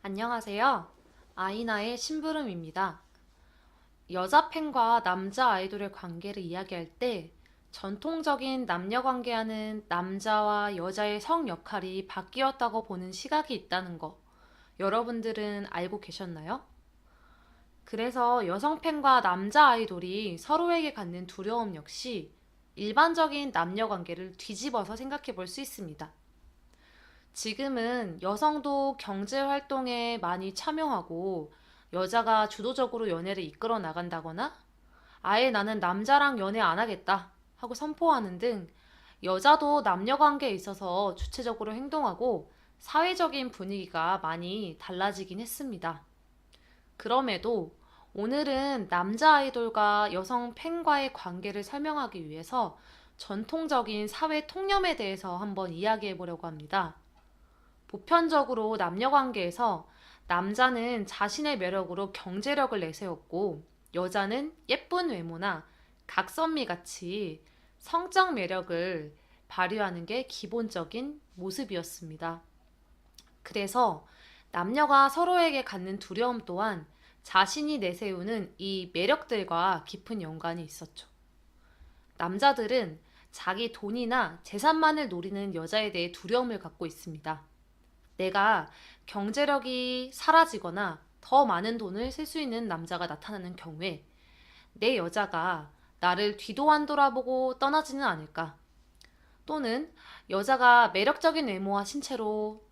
안녕하세요. 아이나의 심부름입니다. 여자 팬과 남자 아이돌의 관계를 이야기할 때 전통적인 남녀 관계와는 남자와 여자의 성 역할이 바뀌었다고 보는 시각이 있다는 거 여러분들은 알고 계셨나요? 그래서 여성 팬과 남자 아이돌이 서로에게 갖는 두려움 역시 일반적인 남녀 관계를 뒤집어서 생각해 볼 수 있습니다. 지금은 여성도 경제 활동에 많이 참여하고 여자가 주도적으로 연애를 이끌어 나간다거나 아예 나는 남자랑 연애 안 하겠다 하고 선포하는 등 여자도 남녀 관계에 있어서 주체적으로 행동하고 사회적인 분위기가 많이 달라지긴 했습니다. 그럼에도 오늘은 남자 아이돌과 여성 팬과의 관계를 설명하기 위해서 전통적인 사회 통념에 대해서 한번 이야기해 보려고 합니다. 보편적으로 남녀 관계에서 남자는 자신의 매력으로 경제력을 내세웠고 여자는 예쁜 외모나 각선미 같이 성적 매력을 발휘하는 게 기본적인 모습이었습니다. 그래서 남녀가 서로에게 갖는 두려움 또한 자신이 내세우는 이 매력들과 깊은 연관이 있었죠. 남자들은 자기 돈이나 재산만을 노리는 여자에 대해 두려움을 갖고 있습니다. 내가 경제력이 사라지거나 더 많은 돈을 쓸 수 있는 남자가 나타나는 경우에 내 여자가 나를 뒤도 안 돌아보고 떠나지는 않을까? 또는 여자가 매력적인 외모와 신체로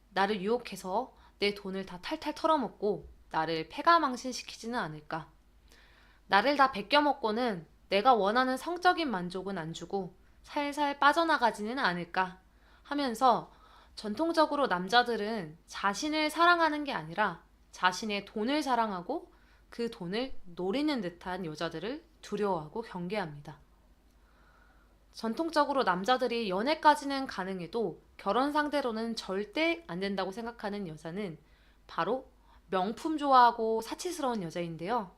나를 유혹해서 내 돈을 다 탈탈 털어먹고 나를 패가망신시키지는 않을까? 나를 다 베껴먹고는 내가 원하는 성적인 만족은 안 주고 살살 빠져나가지는 않을까? 하면서 전통적으로 남자들은 자신을 사랑하는 게 아니라 자신의 돈을 사랑하고 그 돈을 노리는 듯한 여자들을 두려워하고 경계합니다. 전통적으로 남자들이 연애까지는 가능해도 결혼 상대로는 절대 안 된다고 생각하는 여자는 바로 명품 좋아하고 사치스러운 여자인데요.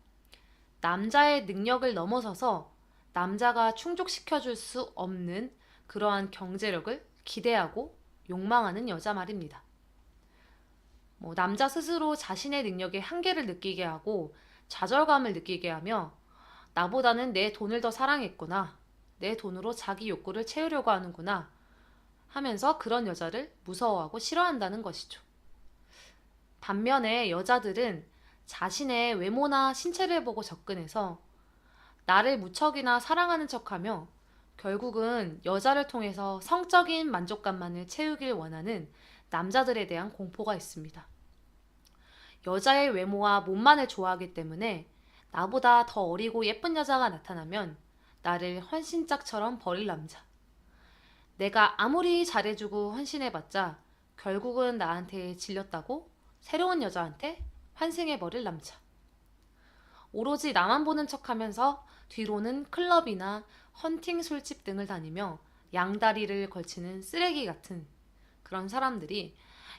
남자의 능력을 넘어서서 남자가 충족시켜줄 수 없는 그러한 경제력을 기대하고 욕망하는 여자 말입니다. 남자 스스로 자신의 능력의 한계를 느끼게 하고 좌절감을 느끼게 하며 나보다는 내 돈을 더 사랑했구나. 내 돈으로 자기 욕구를 채우려고 하는구나. 하면서 그런 여자를 무서워하고 싫어한다는 것이죠. 반면에 여자들은 자신의 외모나 신체를 보고 접근해서 나를 무척이나 사랑하는 척하며 결국은 여자를 통해서 성적인 만족감만을 채우길 원하는 남자들에 대한 공포가 있습니다. 여자의 외모와 몸만을 좋아하기 때문에 나보다 더 어리고 예쁜 여자가 나타나면 나를 헌신짝처럼 버릴 남자. 내가 아무리 잘해주고 헌신해봤자 결국은 나한테 질렸다고 새로운 여자한테 환승해버릴 남자. 오로지 나만 보는 척하면서 뒤로는 클럽이나 헌팅 술집 등을 다니며 양다리를 걸치는 쓰레기 같은 그런 사람들이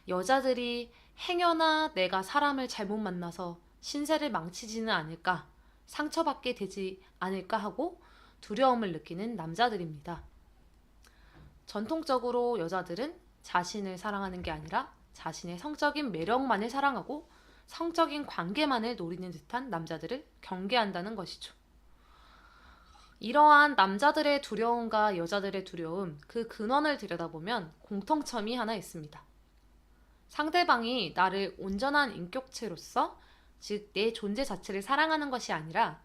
여자들이 행여나 내가 사람을 잘못 만나서 신세를 망치지는 않을까, 상처받게 되지 않을까 하고 두려움을 느끼는 남자들입니다. 전통적으로 여자들은 자신을 사랑하는 게 아니라 자신의 성적인 매력만을 사랑하고 성적인 관계만을 노리는 듯한 남자들을 경계한다는 것이죠. 이러한 남자들의 두려움과 여자들의 두려움, 그 근원을 들여다보면 공통점이 하나 있습니다. 상대방이 나를 온전한 인격체로서, 즉 내 존재 자체를 사랑하는 것이 아니라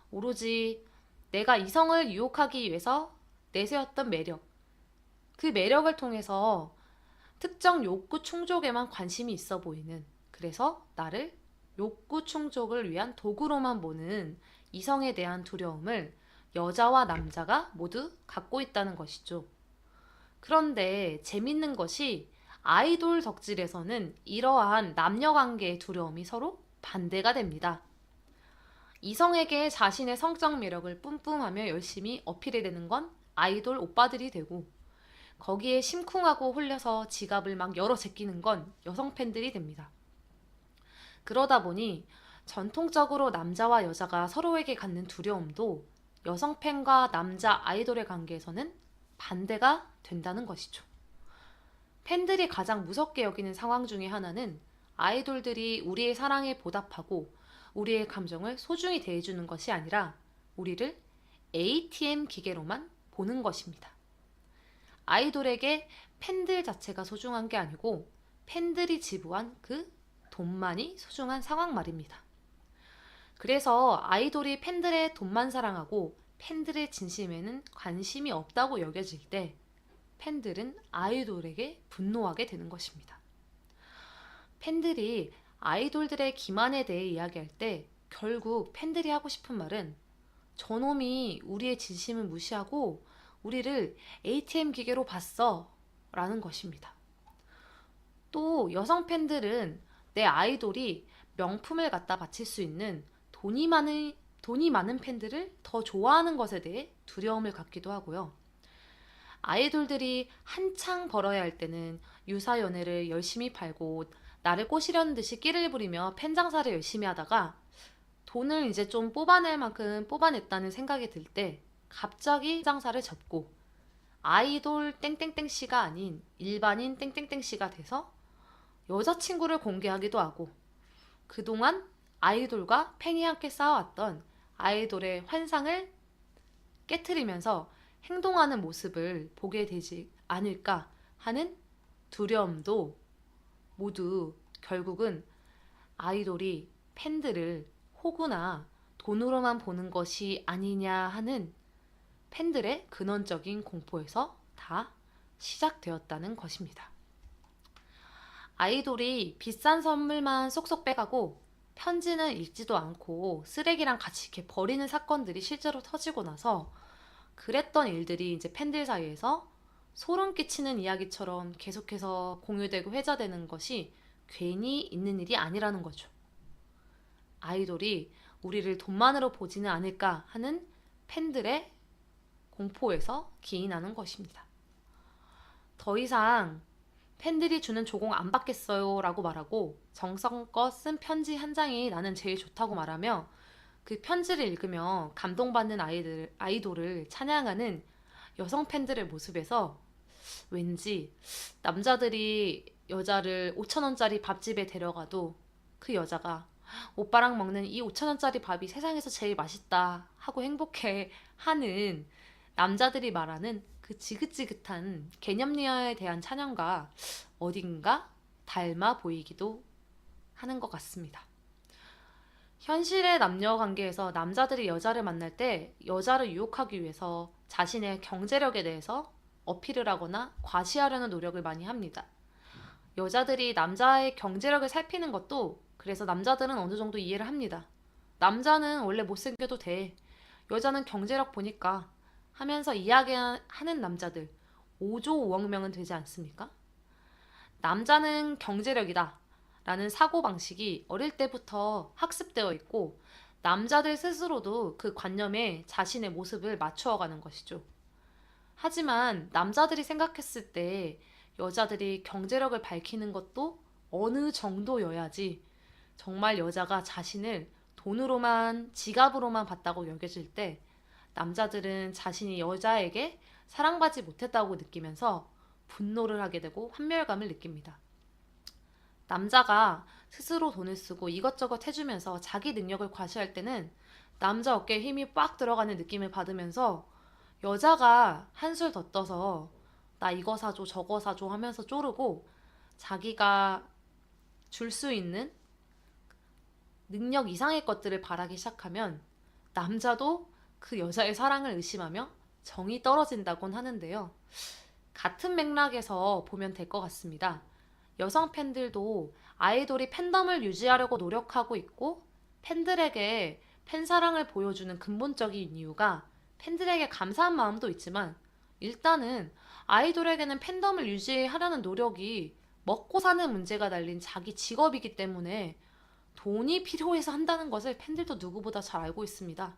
오로지 내가 이성을 유혹하기 위해서 내세웠던 매력, 그 매력을 통해서 특정 욕구 충족에만 관심이 있어 보이는, 그래서 나를 욕구 충족을 위한 도구로만 보는 이성에 대한 두려움을 여자와 남자가 모두 갖고 있다는 것이죠. 그런데 재밌는 것이 아이돌 덕질에서는 이러한 남녀관계의 두려움이 서로 반대가 됩니다. 이성에게 자신의 성적 매력을 뿜뿜하며 열심히 어필해내는 건 아이돌 오빠들이 되고 거기에 심쿵하고 홀려서 지갑을 막 열어 제끼는 건 여성 팬들이 됩니다. 그러다 보니 전통적으로 남자와 여자가 서로에게 갖는 두려움도 여성 팬과 남자 아이돌의 관계에서는 반대가 된다는 것이죠. 팬들이 가장 무섭게 여기는 상황 중에 하나는 아이돌들이 우리의 사랑에 보답하고 우리의 감정을 소중히 대해주는 것이 아니라 우리를 ATM 기계로만 보는 것입니다. 아이돌에게 팬들 자체가 소중한 게 아니고 팬들이 지불한 그 돈만이 소중한 상황 말입니다. 그래서 아이돌이 팬들의 돈만 사랑하고 팬들의 진심에는 관심이 없다고 여겨질 때 팬들은 아이돌에게 분노하게 되는 것입니다. 팬들이 아이돌들의 기만에 대해 이야기할 때 결국 팬들이 하고 싶은 말은 저놈이 우리의 진심을 무시하고 우리를 ATM 기계로 봤어 라는 것입니다. 또 여성 팬들은 내 아이돌이 명품을 갖다 바칠 수 있는 돈이 많은 팬들을 더 좋아하는 것에 대해 두려움을 갖기도 하고요. 아이돌들이 한창 벌어야 할 때는 유사 연애를 열심히 팔고 나를 꼬시려는 듯이 끼를 부리며 팬 장사를 열심히 하다가 돈을 이제 좀 뽑아낼 만큼 뽑아냈다는 생각이 들 때 갑자기 장사를 접고 아이돌 땡땡땡 씨가 아닌 일반인 땡땡땡 씨가 돼서 여자친구를 공개하기도 하고 그동안 아이돌과 팬이 함께 쌓아왔던 아이돌의 환상을 깨트리면서 행동하는 모습을 보게 되지 않을까 하는 두려움도 모두 결국은 아이돌이 팬들을 호구나 돈으로만 보는 것이 아니냐 하는 팬들의 근원적인 공포에서 다 시작되었다는 것입니다. 아이돌이 비싼 선물만 쏙쏙 빼가고 편지는 읽지도 않고 쓰레기랑 같이 이렇게 버리는 사건들이 실제로 터지고 나서 그랬던 일들이 이제 팬들 사이에서 소름 끼치는 이야기처럼 계속해서 공유되고 회자되는 것이 괜히 있는 일이 아니라는 거죠. 아이돌이 우리를 돈만으로 보지는 않을까 하는 팬들의 공포에서 기인하는 것입니다. 더 이상 팬들이 주는 조공 안 받겠어요 라고 말하고 정성껏 쓴 편지 한 장이 나는 제일 좋다고 말하며 그 편지를 읽으며 감동받는 아이돌을 찬양하는 여성 팬들의 모습에서 왠지 남자들이 여자를 5,000원짜리 밥집에 데려가도 그 여자가 오빠랑 먹는 이 5,000원짜리 밥이 세상에서 제일 맛있다 하고 행복해 하는 남자들이 말하는 그 지긋지긋한 개념리어에 대한 찬양과 어딘가 닮아 보이기도 하는 것 같습니다. 현실의 남녀 관계에서 남자들이 여자를 만날 때 여자를 유혹하기 위해서 자신의 경제력에 대해서 어필을 하거나 과시하려는 노력을 많이 합니다. 여자들이 남자의 경제력을 살피는 것도 그래서 남자들은 어느 정도 이해를 합니다. 남자는 원래 못생겨도 돼. 여자는 경제력 보니까 하면서 이야기하는 남자들 5조 5억 명은 되지 않습니까? 남자는 경제력이다 라는 사고방식이 어릴 때부터 학습되어 있고 남자들 스스로도 그 관념에 자신의 모습을 맞추어가는 것이죠. 하지만 남자들이 생각했을 때 여자들이 경제력을 밝히는 것도 어느 정도여야지 정말 여자가 자신을 돈으로만 지갑으로만 봤다고 여겨질 때 남자들은 자신이 여자에게 사랑받지 못했다고 느끼면서 분노를 하게 되고 환멸감을 느낍니다. 남자가 스스로 돈을 쓰고 이것저것 해주면서 자기 능력을 과시할 때는 남자 어깨에 힘이 빡 들어가는 느낌을 받으면서 여자가 한술 더 떠서 나 이거 사줘 저거 사줘 하면서 쪼르고 자기가 줄 수 있는 능력 이상의 것들을 바라기 시작하면 남자도 그 여자의 사랑을 의심하며 정이 떨어진다곤 하는데요. 같은 맥락에서 보면 될 것 같습니다. 여성 팬들도 아이돌이 팬덤을 유지하려고 노력하고 있고 팬들에게 팬사랑을 보여주는 근본적인 이유가 팬들에게 감사한 마음도 있지만 일단은 아이돌에게는 팬덤을 유지하려는 노력이 먹고 사는 문제가 달린 자기 직업이기 때문에 돈이 필요해서 한다는 것을 팬들도 누구보다 잘 알고 있습니다.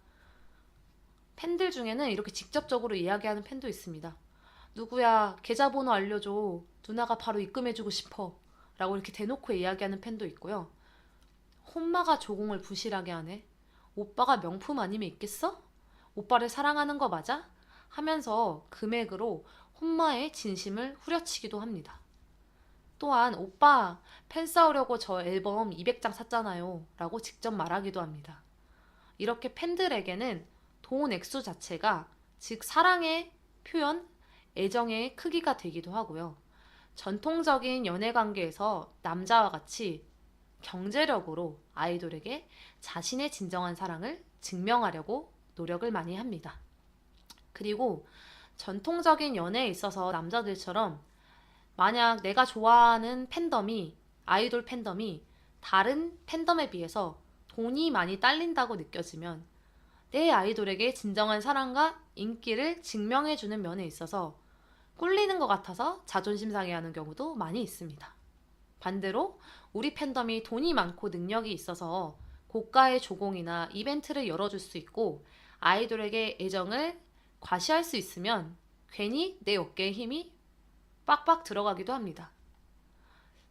팬들 중에는 이렇게 직접적으로 이야기하는 팬도 있습니다. 누구야 계좌번호 알려줘. 누나가 바로 입금해주고 싶어. 라고 이렇게 대놓고 이야기하는 팬도 있고요. 혼마가 조공을 부실하게 하네. 오빠가 명품 아니면 있겠어? 오빠를 사랑하는 거 맞아? 하면서 금액으로 혼마의 진심을 후려치기도 합니다. 또한 오빠 팬 쌓으려고 저 앨범 200장 샀잖아요 라고 직접 말하기도 합니다. 이렇게 팬들에게는 돈 액수 자체가 즉 사랑의 표현, 애정의 크기가 되기도 하고요. 전통적인 연애 관계에서 남자와 같이 경제력으로 아이돌에게 자신의 진정한 사랑을 증명하려고 노력을 많이 합니다. 그리고 전통적인 연애에 있어서 남자들처럼 만약 내가 좋아하는 팬덤이 아이돌 팬덤이 다른 팬덤에 비해서 돈이 많이 딸린다고 느껴지면 내 아이돌에게 진정한 사랑과 인기를 증명해주는 면에 있어서 꿀리는 것 같아서 자존심 상해하는 경우도 많이 있습니다. 반대로 우리 팬덤이 돈이 많고 능력이 있어서 고가의 조공이나 이벤트를 열어줄 수 있고 아이돌에게 애정을 과시할 수 있으면 괜히 내 어깨에 힘이 빡빡 들어가기도 합니다.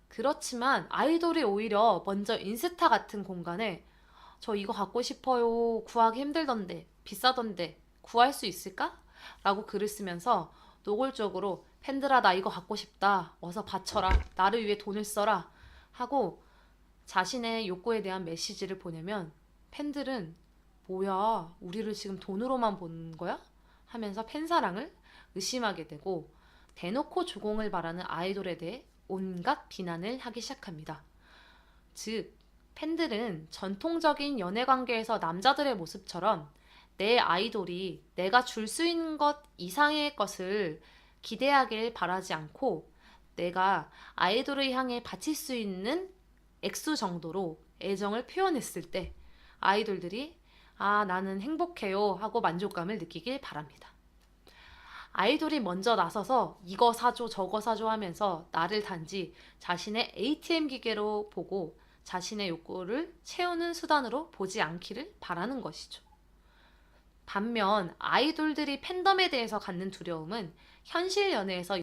그렇지만 아이돌이 오히려 먼저 인스타 같은 공간에 저 이거 갖고 싶어요. 구하기 힘들던데, 비싸던데, 구할 수 있을까? 라고 글을 쓰면서 노골적으로 팬들아 나 이거 갖고 싶다. 어서 바쳐라. 나를 위해 돈을 써라. 하고 자신의 욕구에 대한 메시지를 보내면 팬들은 뭐야, 우리를 지금 돈으로만 보는 거야? 하면서 팬사랑을 의심하게 되고 대놓고 조공을 바라는 아이돌에 대해 온갖 비난을 하기 시작합니다. 즉, 팬들은 전통적인 연애 관계에서 남자들의 모습처럼 내 아이돌이 내가 줄 수 있는 것 이상의 것을 기대하길 바라지 않고 내가 아이돌을 향해 바칠 수 있는 액수 정도로 애정을 표현했을 때 아이돌들이 아, 나는 행복해요 하고 만족감을 느끼길 바랍니다. 아이돌이 먼저 나서서 이거 사줘 저거 사줘 하면서 나를 단지 자신의 ATM 기계로 보고 자신의 욕구를 채우는 수단으로 보지 않기를 바라는 것이죠. 반면 아이돌들이 팬덤에 대해서 갖는 두려움은 현실 연애에서